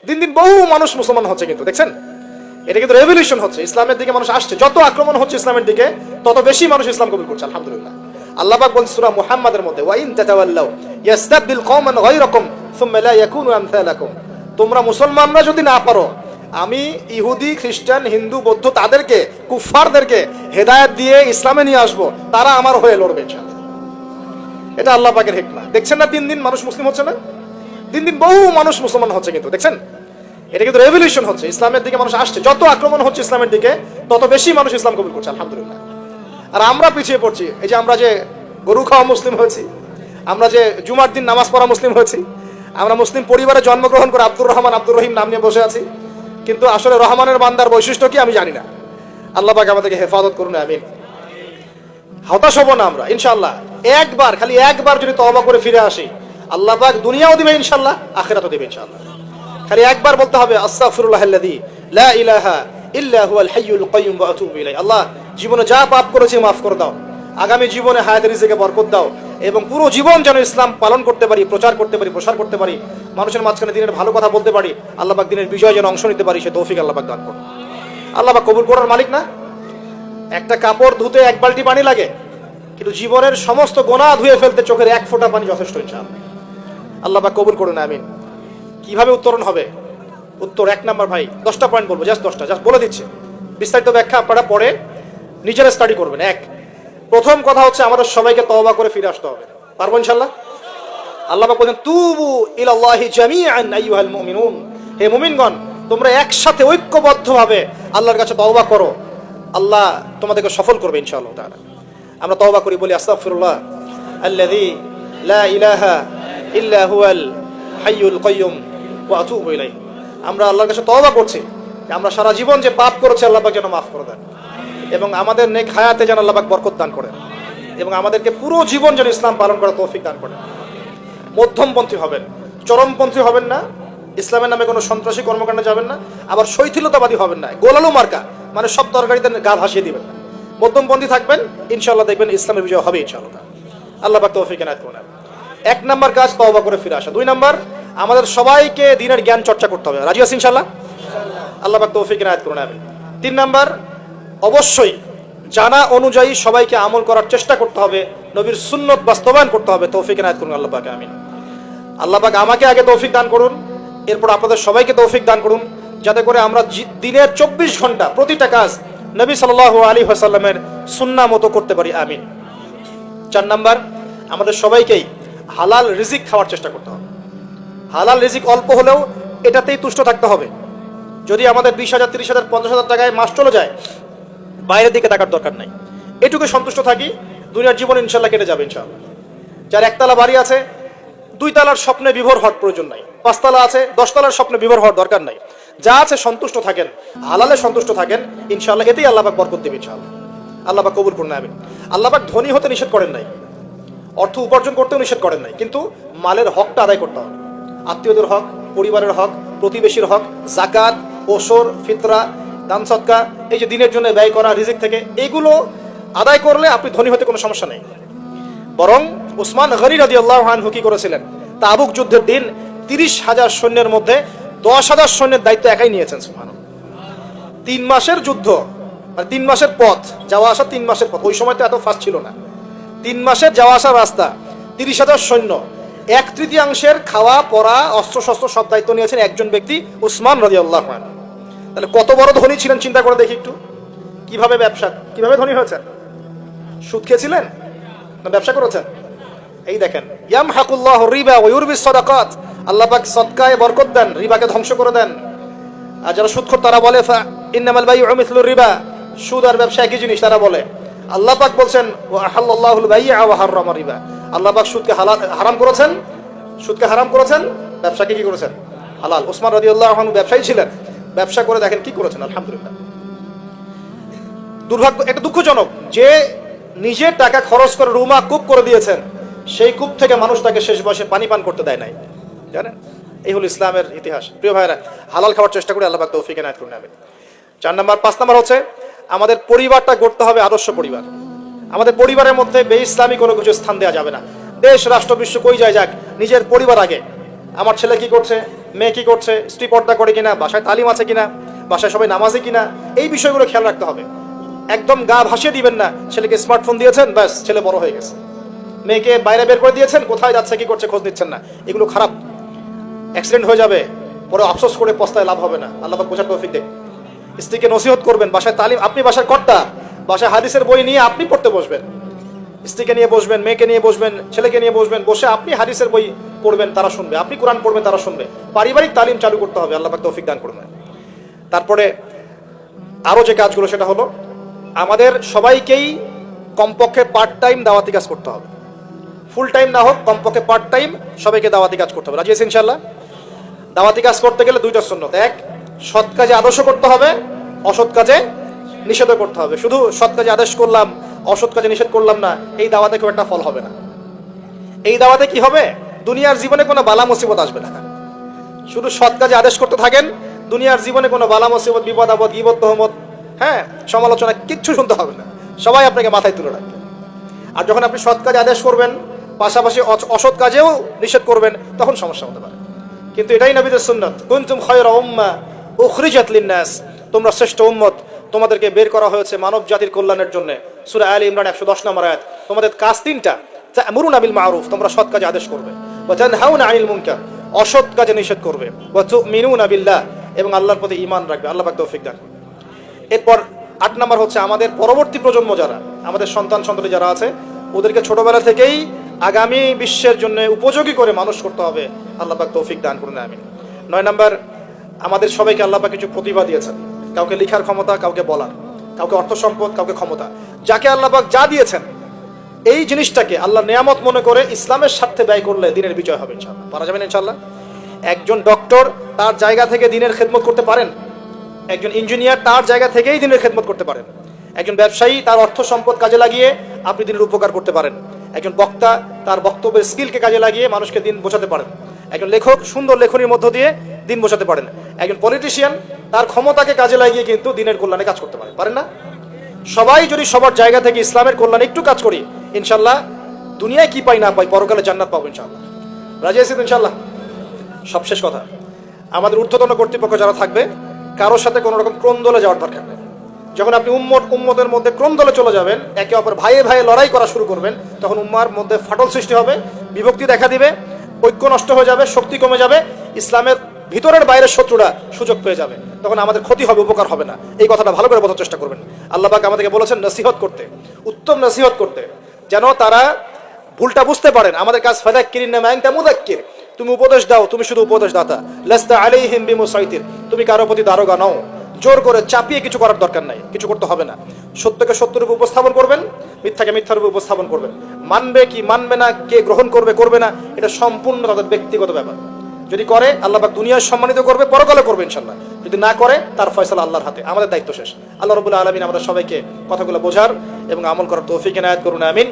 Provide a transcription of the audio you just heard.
দিন দিন বহু মানুষ মুসলমান হচ্ছে, কিন্তু দেখছেন এটা কিন্তু রেভলিউশন হচ্ছে, ইসলামের দিকে মানুষ আসছে। যত আক্রমণ হচ্ছে ইসলামের দিকে তত বেশি মানুষ ইসলাম কবুল করছে, আলহামদুলিল্লাহ। আল্লাহ পাক বলেন সূরা মুহাম্মাদের মধ্যে, ওয়া ইন তাতাওয়াল্লাউ ইয়াস্তাবদিল কওমান গায়রাকুম সুম্মা লা ইয়াকুনু আমসালাকুম। তোমরা মুসলমানরা যদি না পারো, আমি ইহুদি, খ্রিস্টান, হিন্দু, বৌদ্ধ তাদেরকে, কুফফারদেরকে হেদায়েত দিয়ে ইসলামে নিয়ে আসবো, তারা আমার হয়ে লড়বে ইনশাআল্লাহ। এটা আল্লাহ পাকের হিকমা। দেখছেন না দিন দিন মানুষ মুসলিম হচ্ছে না, দিন দিন বহু মানুষ মুসলমান হচ্ছে, কিন্তু দেখছেন এটা কিন্তু রেভলিউশন হচ্ছে, ইসলামের দিকে মানুষ আসছে। যত আক্রমণ হচ্ছে ইসলামের দিকে তত বেশি মানুষ ইসলাম কবুল করছে, আলহামদুলিল্লাহ। আর আমরা পিছিয়ে পড়ছি। এই যে আমরা যে গরু খাওয়া মুসলিম হয়েছি, আমরা যে জুমার দিন নামাজ পড়া মুসলিম হয়েছি, আমরা মুসলিম পরিবারে জন্মগ্রহণ করে আব্দুর রহমান, আব্দুর রহিম নাম নিয়ে বসে আছি, কিন্তু আসলে রহমানের বান্দার বৈশিষ্ট্য কি আমি জানি না। আল্লাহ পাক আমাদেরকে হেফাজত করুন, আমিন। হতাশ হব না আমরা ইনশাআল্লাহ। একবার, খালি একবার যদি তওবা করে ফিরে আসি, আল্লাহ পাক দুনিয়াও দিবে ইনশাআল্লাহ, আখিরাতও দিবে ইনশাআল্লাহ। খালি একবার বলতে হবে, আস্তাগফিরুল্লাহাল্লাযী লা ইলাহা ইল্লা হুয়াল হাইয়ুল কাইয়্যুম ওয়া আতুবু ইলাইহি। আল্লাহ, জীবনে যা পাপ করেছি মাফ করে দাও, আগামী জীবনে হায়াতের রিজিকে বরকত দাও, এবং পুরো জীবন যেন ইসলাম পালন করতে পারি, প্রচার করতে পারি, প্রসার করতে পারি, মানুষের মাঝখানে দিনের ভালো কথা বলতে পারি, আল্লাহ পাক দিনের বিজয় যেন অংশ নিতে পারি, সে তৌফিক আল্লাহ পাক দান করুন। আল্লাহ পাক কবুল করার মালিক না? একটা কাপড় ধুতে এক বালতি পানি লাগে, কিন্তু জীবনের সমস্ত গোনাহ ধুয়ে ফেলতে চোখের এক ফোঁটা পানি যথেষ্ট ইনশাআল্লাহ। আল্লাহ পাক কবুল করুন, আমিন। কিভাবে উত্তরণ হবে? উত্তর 1 নাম্বার, ভাই 10টা পয়েন্ট বলবো, জাস্ট 10টা, জাস্ট বলে দিচ্ছি। বিস্তারিত ব্যাখ্যা আপনারা পরে নিজেরা স্টাডি করবেন। প্রথম কথা হচ্ছে আমাদের সবাইকে তওবা করে ফিরে আসতে হবে। পারবো ইনশাআল্লাহ? আল্লাহ পাক বলেন, তুবু ইলাল্লাহি জামিআন আইয়ুহাল মুমিনুন। হে মুমিনগণ, তোমরা একসাথে ঐক্যবদ্ধভাবে আল্লাহর কাছে তওবা করো, আল্লাহ তোমাদেরকে সফল করবে ইনশাআল্লাহ তাআলা। আমরা তওবা করি, বলি আস্তাগফিরুল্লাহ আল্লাযী লা ইলাহা ইল্লা হুয়াল হাইয়ুল কাইয়্যুম ওয়া আতুবু ইলাইহি। আমরা আল্লাহর কাছে তওবা করছি যে আমরা সারা জীবন যে পাপ করেছি আল্লাহ পাক যেন মাফ করে দেন, এবং আমাদের নেক হায়াতে যেন আল্লাহ পাক বরকত দান করেন, এবং আমাদেরকে পুরো জীবন যেন ইসলাম পালন করার তৌফিক দান করেন। মধ্যমপন্থী হবেন, চরমপন্থী হবেন না, ইসলামের নামে কোনো সন্ত্রাসী কর্মকাণ্ডে যাবেন না, আবার শৈথিলতাবাদী হবেন না, গোলালু মার্কা মানে সব তরকারিতে গা ভাসিয়ে দিবেন না। মধ্যমপন্থী থাকবেন, ইনশাআল্লাহ দেখবেন ইসলামের বিজয় হবে ইনশাআল্লাহ। আল্লাহ পাক তৌফিক এনায়েত করুন। 1 নাম্বার কাজ তওবা করে ফিরে আসা। 2 নাম্বার, আমাদের সবাইকে দ্বীনের জ্ঞান চর্চা করতে হবে। রাজি আছেন ইনশাআল্লাহ? আল্লাহ পাক তৌফিক এনায়েত করুন, আমিন। 3 নাম্বার, অবশ্যই জানা অনুযায়ী সবাইকে আমল করার চেষ্টা করতে হবে, নবীর সুন্নত বাস্তবায়ন করতে হবে। তৌফিক এনায়েত করুন আল্লাহ পাক, আমিন। আল্লাহ পাক আমাকে আগে তৌফিক দান করুন, এরপর আপনাদের সবাইকে তৌফিক দান করুন, যাতে করে আমরা দিনের 24 ঘন্টা প্রতিটা কাজ নবী সাল্লাল্লাহু আলাইহি ওয়াসাল্লামের সুন্নাহ মতো করতে পারি, আমিন। 4 নাম্বার, আমাদের সবাইকেই হালাল রিজিক খাওয়ার চেষ্টা করতে হবে। হালাল রিজিক অল্প হলেও এটাতেই তুষ্ট থাকতে হবে। যদি আমাদের 20,000, 30,000, 50,000 টাকায় মাস চলে যায়, বাইরের দিকে তাকার দরকার নাই, এটুকু সন্তুষ্ট থাকি, দুনিয়ার জীবন ইনশাআল্লাহ কেটে যাবে ইনশাআল্লাহ। যার 1 তালা বাড়ি আছে, 2 তালার স্বপ্নে বিভোর হওয়ার প্রয়োজন নাই, 5 তালা আছে, 10 তালার স্বপ্নে বিভোর হওয়ার দরকার নাই। যা আছে সন্তুষ্ট থাকেন, হালালে সন্তুষ্ট থাকেন, ইনশাআল্লাহ এতেই আল্লাহ পাক বরকত দেবে ইনশাআল্লাহ। আল্লাহ পাক কবুল করুন, আমিন। আল্লাহ পাক ধনী হতে নিষেধ করেন নাই, অর্থ উপার্জন করতেও নিষেধ করেন নাই, কিন্তু মালের হকটা আদায় করতে হবে। আত্মীয়দের হক, পরিবারের হক, প্রতিবেশীর হক, যাকাত, ওসর, ফিতরা, দান সদকা, এই যে দিনের জন্য ব্যয় করা রিজিক থেকে, এগুলো আদায় করলে আপনি ধনী হতে কোনো সমস্যা নেই। বরং উসমান গনি রাদিয়াল্লাহু আনহু কি করেছিলেন? তাবুক যুদ্ধের দিন 30,000 সৈন্যের মধ্যে 10,000 সৈন্যের দায়িত্ব একাই নিয়েছেন। সুবহানাল্লাহ। 3 মাসের যুদ্ধ, মানে 3 মাসের পথ, যাওয়া আসা 3 মাসের পথ, ওই সময় তো এত ফাস্ট ছিল না। 3 মাসের যাওয়া আসার রাস্তা, 30,000 সৈন্য, 1/3 খাওয়া পরা অস্ত্র শস্ত্র সব দায়িত্ব নিয়েছেন একজন ব্যক্তি, উসমান রাদিয়াল্লাহু আনহু। তাহলে কত বড় ধনী ছিলেন চিন্তা করে দেখি একটু। কিভাবে ধনী হয়েছেন? সুদ খেয়েছিলেন না ব্যবসা করেছেন? এই দেখেন, ইয়ামহাকুল্লাহু রিবা ওয়া ইউরবিস সাদাকাত। আল্লাহ পাক সদকায়ে বরকত দেন, রিবাকে ধ্বংস করে দেন। আর যারা সুদখোর তারা বলে ইন্নামাল বাইউ মিসলু রিবা, সুদ আর ব্যবসা একই জিনিস তারা বলে। আল্লাহ পাক বলছেন ওয়া আহাল্লাল্লাহুল বাই'a ওয়া হাররামা রিবা। আল্লাহ পাক সুদকে হারাম করেছেন, ব্যবসাকে কি করেছেন? হালাল। উসমান রাদিয়াল্লাহু আনহু ব্যবসায়ী ছিলেন, ব্যবসা করে দেখেন কি করেছেন, আলহামদুলিল্লাহ। দুর্ভাগ্য, এটা দুঃখজনক যে নিজের টাকা খরচ করে রুমা কূপ করে দিয়েছেন, সেই কূপ থেকে মানুষ তাকে শেষ বয়সে পানি পান করতে দেয় নাই, জানেন? এই হলো ইসলামের ইতিহাস। প্রিয় ভাইরা, হালাল খাওয়ার চেষ্টা করি, আল্লাহ পাক তৌফিক এনায়েত করুন, আমিন। 4 নাম্বার, 5 নাম্বার হচ্ছে আমাদের পরিবারটা গড়তে হবে আদর্শ পরিবার। আমাদের পরিবারের মধ্যে বেইসলামী কোনো কিছু স্থান দেওয়া যাবে না। দেশ রাষ্ট্র বিশ্ব কই যায় যাক, নিজের পরিবার আগে। আমার ছেলে কি করছে, মেয়ে কি করছে, স্ত্রী পর্দা করে কিনা, বাসায় তালিম আছে কিনা, বাসায় সবাই নামাজে কিনা, এই বিষয়গুলো খেয়াল রাখতে হবে। একদম গা ভাসিয়ে দিবেন না, ছেলেকে স্মার্টফোন দিয়েছেন ব্যাস ছেলে বড় হয়ে গেছে, মেয়েকে বাইরে বের করে দিয়েছেন, কোথায় যাচ্ছে কি করছে খোঁজ নিচ্ছেন না, এগুলো খারাপ। অ্যাক্সিডেন্ট হয়ে যাবে, পরে আফসোস করে পস্তায় লাভ হবে না। আল্লাহ পাক বোঝার তৌফিক দেন। স্ত্রীকে নসিহত করবেন, বাসায় তালিম, আপনি বাসার কর্তা, বাসায় হাদিসের বই নিয়ে আপনি পড়তে বসবেন, স্ত্রীকে নিয়ে বসবেন, মেয়েকে নিয়ে বসবেন, ছেলেকে নিয়ে বসবেন, বসে আপনি হাদিসের বই পড়বেন, তারা শুনবে, আপনি কোরআন পড়বেন, তারা শুনবে। পারিবারিক তালিম চালু করতে হবে, আল্লাহ পাক তৌফিক দান করবেন। তারপরে আরো যে কাজগুলো সেটা হলো আমাদের সবাইকেই কমপক্ষে পার্ট টাইম দাওয়াতি কাজ করতে হবে। ফুল টাইম না হোক, কমপক্ষে পার্ট টাইম সবাইকে দাওয়াতি কাজ করতে হবে। রাজি আছেন ইনশাআল্লাহ? দাওয়াতি কাজ করতে গেলে দুইটা সুন্নত, এক সৎ কাজে আদর্শ করতে হবে, অসৎ কাজে নিষেধ করতে হবে। শুধু সৎ কাজে আদেশ করলাম, অসৎ কাজে নিষেধ করলাম না, এই দাওয়াতে খুব একটা ফল হবে না। এই দাওয়াতে কি হবে, দুনিয়ার জীবনে কোনো বালা মুসিবত আসবে না। শুধু সৎ কাজে আদেশ করতে থাকেন, দুনিয়ার জীবনে কোনো বালা মুসিবত, বিপদ আপদ, গীবত, তহমত, সমালোচনা কিচ্ছু শুনতে হবে না, সবাই আপনাকে মাথায় তুলে রাখবে। আর যখন আপনি সৎ কাজে আদেশ করবেন, পাশাপাশি অসৎ কাজেও নিষেধ করবেন, তখন সমস্যা হতে পারে। কিন্তু এটাই নবীদের সুন্নাত, কুনতুম খায়রা উম্মাহ উখরিজাত লিন-নাস, তোমরা শ্রেষ্ঠ উম্মত, তোমাদেরকে বের করা হয়েছে মানব জাতির কল্যাণের জন্য। সূরা আলে ইমরান 110 নম্বর আয়াত। তোমাদের কাজ তিনটা, তা'মুরুনা বিল মা'রুফ, তোমরা সৎ কাজে আদেশ করবে, ওয়া তানহাউনা আনিল মুনকার, অসৎ কাজে নিষেধ করবে, ওয়া তু'মিনুনা বিল্লাহ, এবং আল্লাহর প্রতি ঈমান রাখবে। আল্লাহ পাক তৌফিক দান। এরপর 8 নম্বর হচ্ছে আমাদের পরবর্তী প্রজন্ম যারা, আমাদের সন্তান সন্ততি যারা আছে, ওদেরকে ছোটবেলা থেকেই আগামী বিশ্বের জন্য উপযোগী করে মানুষ করতে হবে। আল্লাহ পাক তৌফিক দান করুন, আমিন। 9 নম্বর, আমাদের সবাইকে আল্লাহ পাক কিছু প্রতিভা দিয়েছেন, কাউকে লিখার ক্ষমতা, কাউকে বলার, কাউকে অর্থ সম্পদ, কাউকে ক্ষমতা। যাকে আল্লাহ পাক যা দিয়েছেন এই জিনিসটাকে আল্লাহ নিয়ামত মনে করে ইসলামের স্বার্থে ব্যয় করলে দিনের বিজয় হবে ইনশাআল্লাহ। পারা যাবে না ইনশাআল্লাহ? একজন ডক্টর তার জায়গা থেকে দিনের খেদমত করতে পারেন, একজন ইঞ্জিনিয়ার তার জায়গা থেকেই দিনের খেদমত করতে পারেন, একজন ব্যবসায়ী তার অর্থ সম্পদ কাজে লাগিয়ে আপনি দিনের উপকার করতে পারেন, একজন বক্তা তার বক্তব্যের স্কিলকে কাজে লাগিয়ে মানুষকে দিন বোঝাতে পারেন, একজন লেখক সুন্দর লেখনীর মধ্য দিয়ে দিন বোঝাতে পারেন, একজন পলিটিশিয়ান তার ক্ষমতাকে কাজে লাগিয়ে কিন্তু দিনের কল্যাণে কাজ করতে পারেন না? সবাই যদি সবার জায়গা থেকে ইসলামের কল্যাণে একটু কাজ করি, ইনশাল্লাহ দুনিয়ায় কি পাই না পাই, পরকালে জান্নাত পাবো ইনশাল্লাহ। রাজি আছেন ইনশাল্লাহ? সবশেষ কথা, আমাদের ঊর্ধ্বতন কর্তৃপক্ষ যারা থাকবে, কারোর সাথে কোনো রকম ক্রন্দলে যাওয়ার দরকার নেই। যখন আপনি উম্মতের মধ্যে ক্রন্দলে চলে যাবেন, একে অপর ভাইয়ে ভাইয়ে লড়াই করা শুরু করবেন, তখন উম্মার মধ্যে ফাটল সৃষ্টি হবে, বিভক্তি দেখা দিবে, ঐক্য নষ্ট হয়ে যাবে, শক্তি কমে যাবে, ইসলামের ভিতরের বাইরের শত্রুরা সুযোগ পেয়ে যাবে, তখন আমাদের ক্ষতি হবে, উপকার হবে না। এই কথাটা ভালো করে বোঝার চেষ্টা করবেন। আল্লাহ পাক আমাদেরকে বলেছেন নসিহত করতে, উত্তম নসিহত করতে, যেন তারা ভুলটা বুঝতে পারেন। আমাদের কাজ ফাযাক্কিরিন মা আনতা মুযাক্কির, তুমি উপদেশ দাও, তুমি শুধু উপদেশ দাতা। লাস্তা আলাইহিম বিমুসাইতির, তুমি কারো প্রতি দারোগা নও, জোর করে চাপিয়ে কিছু করার দরকার নাই, কিছু করতে হবে না। সত্যকে সত্যরূপে উপস্থাপন করবেন, মিথ্যাকে মিথ্যারূপে উপস্থাপন করবেন। মানবে কি মানবে না, কে গ্রহণ করবে করবে না, এটা সম্পূর্ণ তাদের ব্যক্তিগত ব্যাপার। যদি করে আল্লাহ পাক দুনিয়ায় সম্মানিত করবে, পরকালে করবে ইনশাআল্লাহ। যদি না করে তার ফয়সালা আল্লাহর হাতে, আমাদের দায়িত্ব শেষ। আল্লাহ রাব্বুল আলামিন আমাদের সবাইকে কথাগুলো বোঝার এবং আমল করার তৌফিক এনায়েত করুন, আমিন।